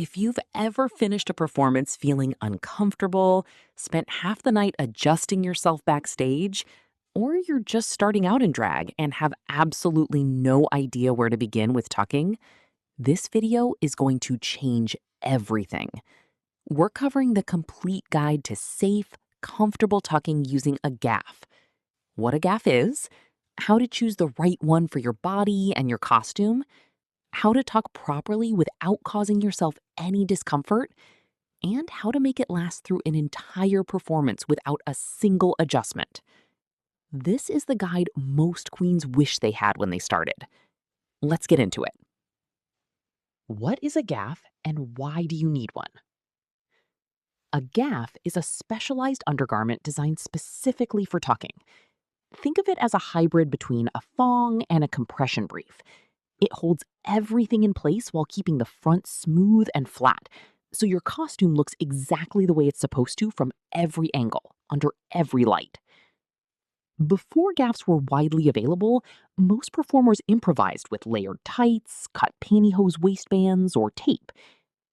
If you've ever finished a performance feeling uncomfortable, spent half the night adjusting yourself backstage, or you're just starting out in drag and have absolutely no idea where to begin with tucking, this video is going to change everything. We're covering the complete guide to safe, comfortable tucking using a gaff. What a gaff is, how to choose the right one for your body and your costume, how to tuck properly without causing yourself any discomfort, and how to make it last through an entire performance without a single adjustment. This is the guide most queens wish they had when they started. Let's get into it. What is a gaff and why do you need one? A gaff is a specialized undergarment designed specifically for tucking. Think of it as a hybrid between a thong and a compression brief. It holds everything in place while keeping the front smooth and flat, so your costume looks exactly the way it's supposed to from every angle, under every light. Before gaffs were widely available, most performers improvised with layered tights, cut pantyhose waistbands, or tape.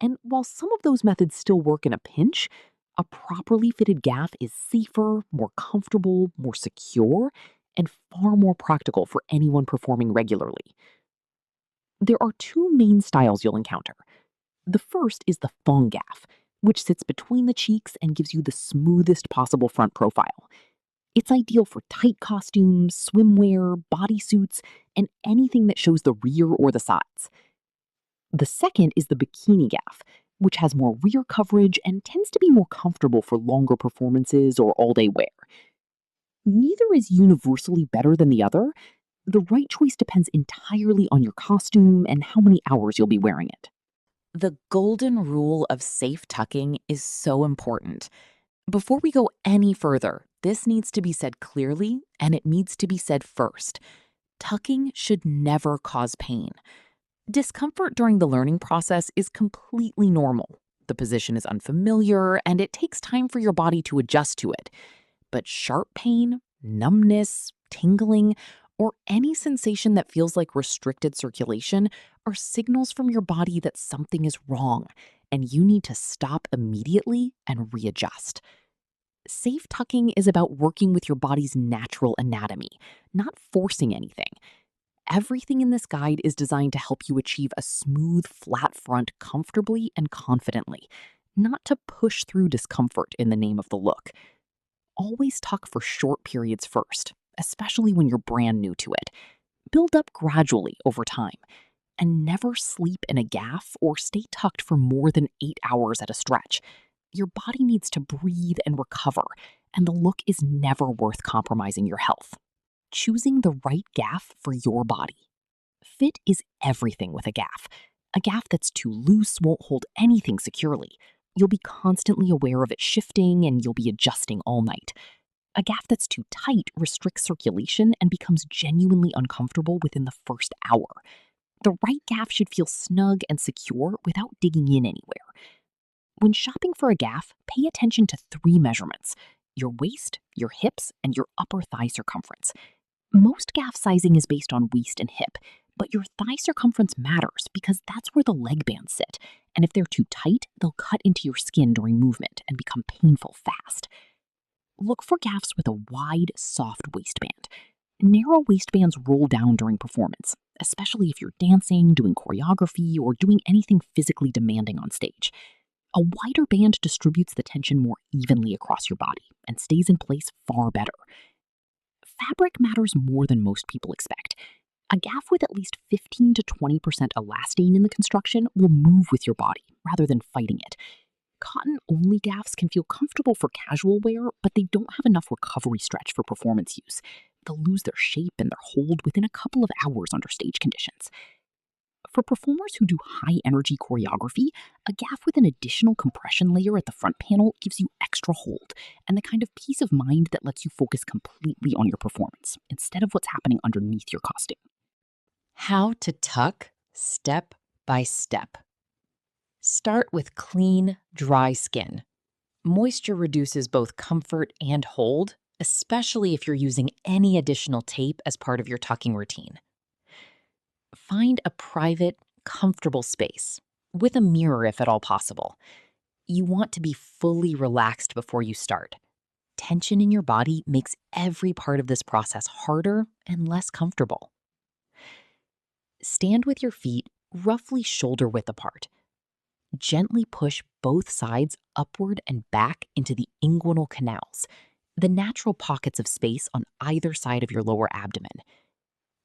And while some of those methods still work in a pinch, a properly fitted gaff is safer, more comfortable, more secure, and far more practical for anyone performing regularly. There are two main styles you'll encounter. The first is the Thong gaff, which sits between the cheeks and gives you the smoothest possible front profile. It's ideal for tight costumes, swimwear, bodysuits, and anything that shows the rear or the sides. The second is the bikini gaff, which has more rear coverage and tends to be more comfortable for longer performances or all-day wear. Neither is universally better than the other. The right choice depends entirely on your costume and how many hours you'll be wearing it. The golden rule of safe tucking is so important. Before we go any further, this needs to be said clearly, and it needs to be said first. Tucking should never cause pain. Discomfort during the learning process is completely normal. The position is unfamiliar, and it takes time for your body to adjust to it. But sharp pain, numbness, tingling, or any sensation that feels like restricted circulation are signals from your body that something is wrong, and you need to stop immediately and readjust. Safe tucking is about working with your body's natural anatomy, not forcing anything. Everything in this guide is designed to help you achieve a smooth, flat front comfortably and confidently, not to push through discomfort in the name of the look. Always tuck for short periods first, especially when you're brand new to it. Build up gradually over time, and never sleep in a gaff or stay tucked for more than 8 hours at a stretch. Your body needs to breathe and recover, and the look is never worth compromising your health. Choosing the right gaff for your body. Fit is everything with a gaff. A gaff that's too loose won't hold anything securely. You'll be constantly aware of it shifting and you'll be adjusting all night. A gaff that's too tight restricts circulation and becomes genuinely uncomfortable within the first hour. The right gaff should feel snug and secure without digging in anywhere. When shopping for a gaff, pay attention to 3 measurements: your waist, your hips, and your upper thigh circumference. Most gaff sizing is based on waist and hip, but your thigh circumference matters because that's where the leg bands sit, and if they're too tight, they'll cut into your skin during movement and become painful fast. Look for gaffs with a wide, soft waistband. Narrow waistbands roll down during performance, especially if you're dancing, doing choreography, or doing anything physically demanding on stage. A wider band distributes the tension more evenly across your body and stays in place far better. Fabric matters more than most people expect. A gaff with at least 15 to 20% elastane in the construction will move with your body rather than fighting it. Cotton-only gaffs can feel comfortable for casual wear, but they don't have enough recovery stretch for performance use. They'll lose their shape and their hold within a couple of hours under stage conditions. For performers who do high-energy choreography, a gaff with an additional compression layer at the front panel gives you extra hold and the kind of peace of mind that lets you focus completely on your performance instead of what's happening underneath your costume. How to tuck step by step. Start with clean, dry skin. Moisture reduces both comfort and hold, especially if you're using any additional tape as part of your tucking routine. Find a private, comfortable space. with a mirror if at all possible. You want to be fully relaxed before you start. Tension in your body makes every part of this process harder and less comfortable. Stand with your feet roughly shoulder width apart. Gently push both sides upward and back into the inguinal canals, the natural pockets of space on either side of your lower abdomen.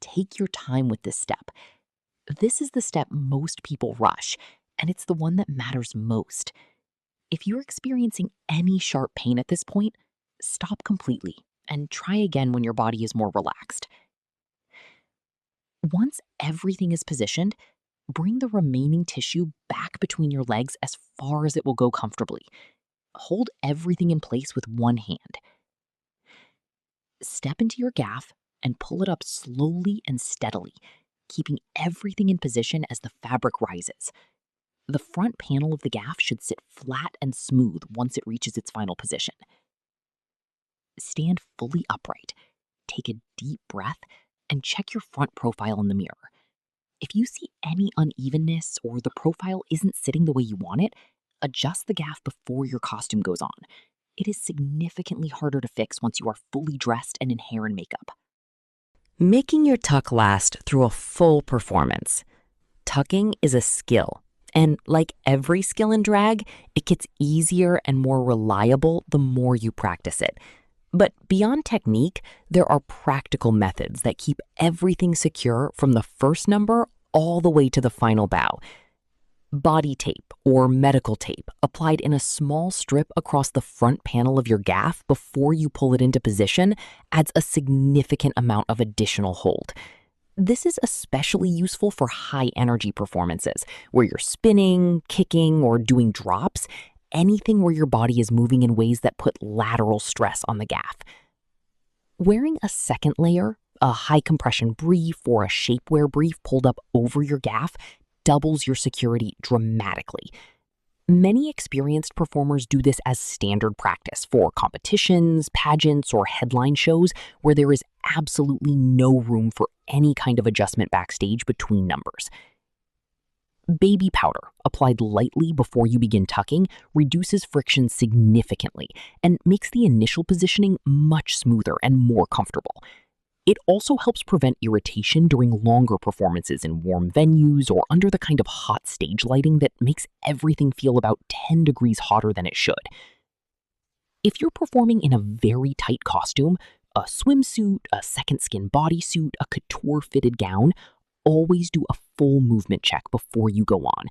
Take your time with this step. This is the step most people rush, and it's the one that matters most. If you're experiencing any sharp pain at this point, stop completely and try again when your body is more relaxed. Once everything is positioned, bring the remaining tissue back between your legs as far as it will go comfortably. Hold everything in place with one hand. Step into your gaff and pull it up slowly and steadily, keeping everything in position as the fabric rises. The front panel of the gaff should sit flat and smooth once it reaches its final position. Stand fully upright, take a deep breath, and check your front profile in the mirror. If you see any unevenness or the profile isn't sitting the way you want it, adjust the gaff before your costume goes on. It is significantly harder to fix once you are fully dressed and in hair and makeup. Making your tuck last through a full performance. Tucking is a skill, and like every skill in drag, it gets easier and more reliable the more you practice it. But beyond technique, there are practical methods that keep everything secure from the first number all the way to the final bow. Body tape or medical tape applied in a small strip across the front panel of your gaff before you pull it into position adds a significant amount of additional hold. This is especially useful for high-energy performances where you're spinning, kicking, or doing drops, anything where your body is moving in ways that put lateral stress on the gaff. Wearing a second layer, a high-compression brief or a shapewear brief pulled up over your gaff doubles your security dramatically. Many experienced performers do this as standard practice for competitions, pageants, or headline shows where there is absolutely no room for any kind of adjustment backstage between numbers. Baby powder, applied lightly before you begin tucking, reduces friction significantly and makes the initial positioning much smoother and more comfortable. It also helps prevent irritation during longer performances in warm venues or under the kind of hot stage lighting that makes everything feel about 10 degrees hotter than it should. If you're performing in a very tight costume, a swimsuit, a second skin bodysuit, a couture-fitted gown, always do a full movement check before you go on.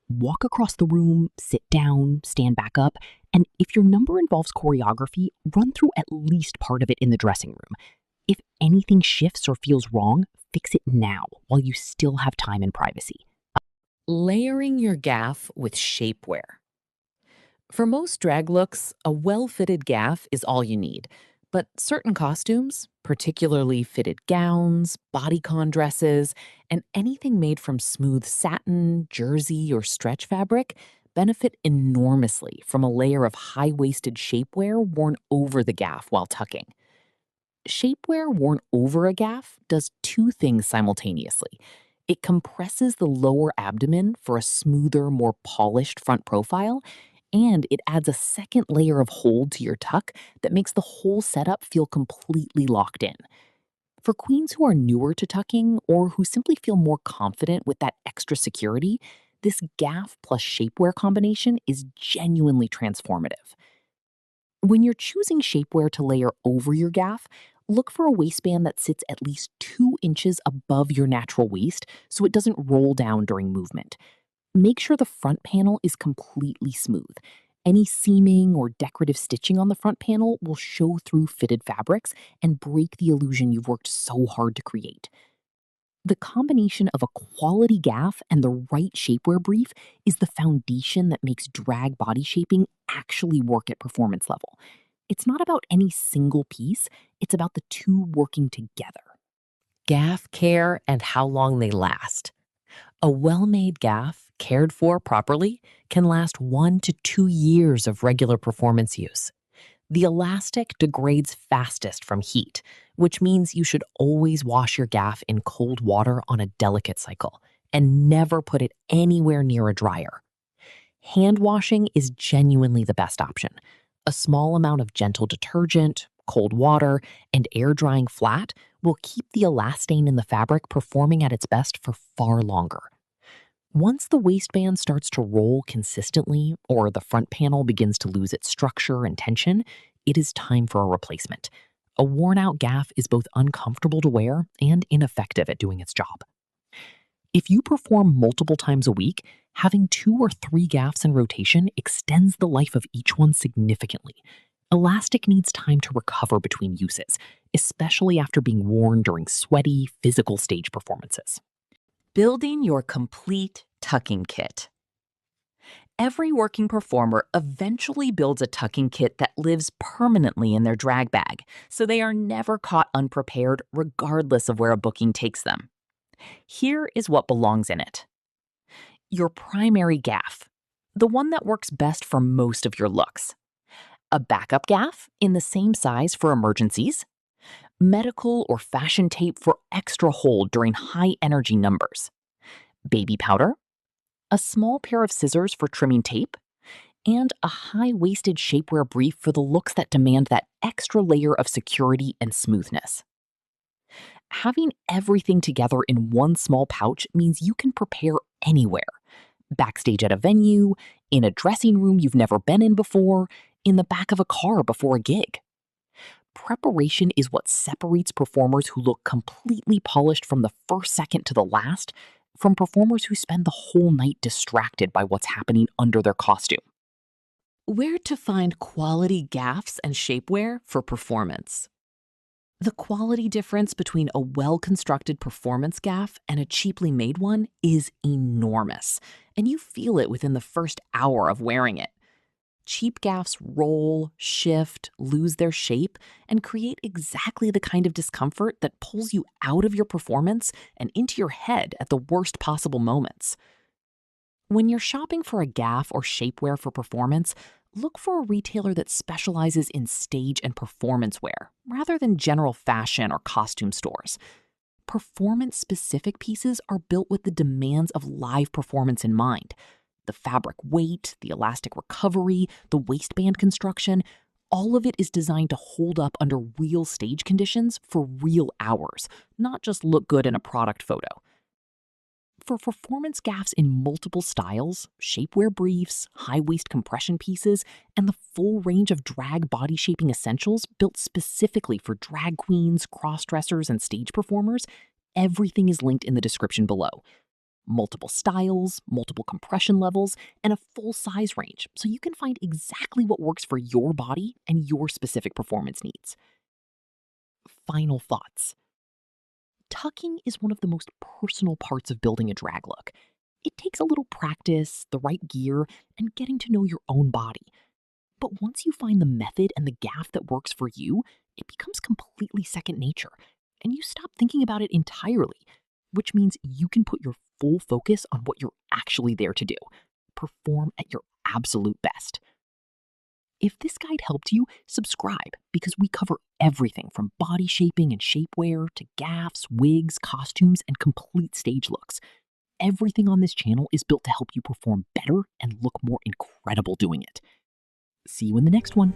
Walk across the room, sit down, stand back up, and if your number involves choreography, run through at least part of it in the dressing room. If anything shifts or feels wrong, fix it now while you still have time and privacy. Layering your gaff with shapewear. For most drag looks, a well-fitted gaff is all you need. But certain costumes, particularly fitted gowns, bodycon dresses, and anything made from smooth satin, jersey, or stretch fabric, benefit enormously from a layer of high-waisted shapewear worn over the gaff while tucking. Shapewear worn over a gaff does two things simultaneously. It compresses the lower abdomen for a smoother, more polished front profile, and it adds a second layer of hold to your tuck that makes the whole setup feel completely locked in. For queens who are newer to tucking or who simply feel more confident with that extra security, this gaff plus shapewear combination is genuinely transformative. When you're choosing shapewear to layer over your gaff, look for a waistband that sits at least 2 inches above your natural waist so it doesn't roll down during movement. Make sure the front panel is completely smooth. Any seaming or decorative stitching on the front panel will show through fitted fabrics and break the illusion you've worked so hard to create. The combination of a quality gaff and the right shapewear brief is the foundation that makes drag body shaping actually work at performance level. It's not about any single piece, it's about the two working together. Gaff care and how long they last. A well-made gaff, cared for properly, can last 1 to 2 years of regular performance use. The elastic degrades fastest from heat, which means you should always wash your gaff in cold water on a delicate cycle, and never put it anywhere near a dryer. Hand washing is genuinely the best option. A small amount of gentle detergent, cold water, and air drying flat will keep the elastane in the fabric performing at its best for far longer. Once the waistband starts to roll consistently or the front panel begins to lose its structure and tension, it is time for a replacement. A worn-out gaff is both uncomfortable to wear and ineffective at doing its job. If you perform multiple times a week, having 2 or 3 gaffs in rotation extends the life of each one significantly. Elastic needs time to recover between uses, especially after being worn during sweaty, physical stage performances. Building your complete tucking kit. Every working performer eventually builds a tucking kit that lives permanently in their drag bag, so they are never caught unprepared regardless of where a booking takes them. Here is what belongs in it. Your primary gaff, the one that works best for most of your looks. A backup gaff in the same size for emergencies. Medical or fashion tape for extra hold during high energy numbers. Baby powder. A small pair of scissors for trimming tape. And a high-waisted shapewear brief for the looks that demand that extra layer of security and smoothness. Having everything together in one small pouch means you can prepare anywhere. Backstage at a venue, in a dressing room you've never been in before, in the back of a car before a gig. Preparation is what separates performers who look completely polished from the first second to the last from performers who spend the whole night distracted by what's happening under their costume. Where to find quality gaffs and shapewear for performance? The quality difference between a well-constructed performance gaff and a cheaply made one is enormous, and you feel it within the first hour of wearing it. Cheap gaffs roll, shift, lose their shape, and create exactly the kind of discomfort that pulls you out of your performance and into your head at the worst possible moments. When you're shopping for a gaff or shapewear for performance, look for a retailer that specializes in stage and performance wear, rather than general fashion or costume stores. Performance-specific pieces are built with the demands of live performance in mind. The fabric weight, the elastic recovery, the waistband construction, all of it is designed to hold up under real stage conditions for real hours, not just look good in a product photo. For performance gaffs in multiple styles, shapewear briefs, high-waist compression pieces, and the full range of drag body shaping essentials built specifically for drag queens, crossdressers, and stage performers, everything is linked in the description below. Multiple styles, multiple compression levels, and a full size range, so you can find exactly what works for your body and your specific performance needs. Final thoughts. Tucking is one of the most personal parts of building a drag look. It takes a little practice, the right gear, and getting to know your own body. But once you find the method and the gaff that works for you, it becomes completely second nature, and you stop thinking about it entirely, which means you can put your full focus on what you're actually there to do. Perform at your absolute best. If this guide helped you, subscribe, because we cover everything from body shaping and shapewear to gaffs, wigs, costumes, and complete stage looks. Everything on this channel is built to help you perform better and look more incredible doing it. See you in the next one.